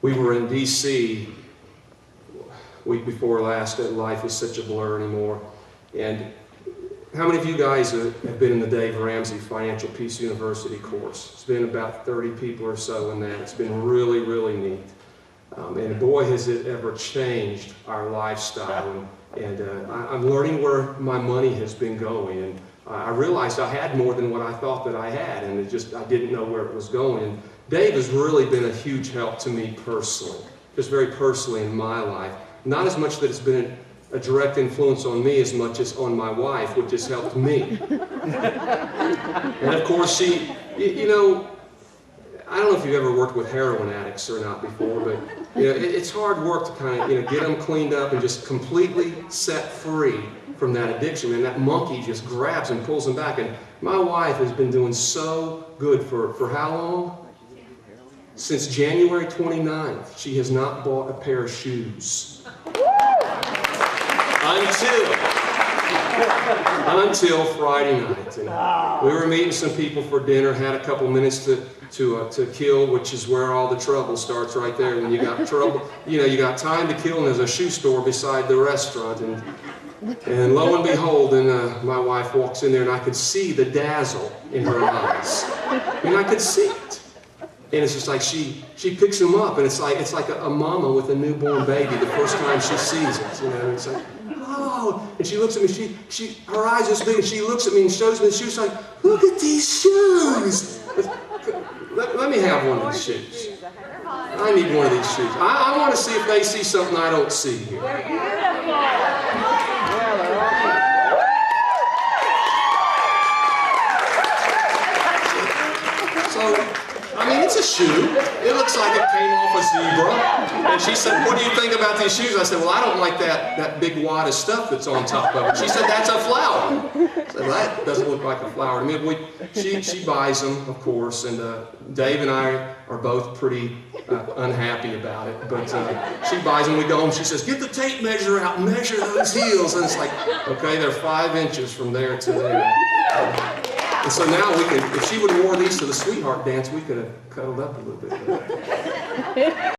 We were in D.C. week before last. Life is such a blur anymore. And how many of you guys have been in the Dave Ramsey Financial Peace University course? It's been about 30 people or so in that. It's been really, really neat. And boy, has it ever changed our lifestyle. And I'm learning where my money has been going. And I realized I had more than what I thought that I had, and I didn't know where it was going. And Dave has really been a huge help to me personally, just very personally in my life. Not as much that it's been a direct influence on me as much as on my wife, which has helped me. And of course, you know, I don't know if you've ever worked with heroin addicts or not before, but you know, it's hard work to kind of get them cleaned up and just completely set free from that addiction. And that monkey just grabs and pulls them back. And my wife has been doing so good for how long? Since January 29th, she has not bought a pair of shoes. Until Friday night. And we were meeting some people for dinner, had a couple minutes to kill, which is where all the trouble starts right there. When you got trouble, you know, you got time to kill, and there's a shoe store beside the restaurant. And lo and behold, my wife walks in there, and I could see the dazzle in her eyes. And I could see it. And it's just like she picks him up, and it's like a mama with a newborn baby the first time she sees it. You know, and it's like, oh, and she looks at me. Her eyes are this big, and she looks at me and shows me the shoes. Like, look at these shoes. Let me have one of these shoes. I need one of these shoes. I want to see if they see something I don't see here. So, I mean, it's a shoe. It looks like it came off a zebra. And she said, what do you think about these shoes? I said, well, I don't like that big wad of stuff that's on top of it. She said, that's a flower. I said, well, that doesn't look like a flower to me. She buys them, of course, and Dave and I are both pretty unhappy about it. But she buys them, we go home, she says, get the tape measure out and measure those heels. And it's like, okay, they're 5 inches from there to there. And so now if she would have worn these to the sweetheart dance, we could have cuddled up a little bit.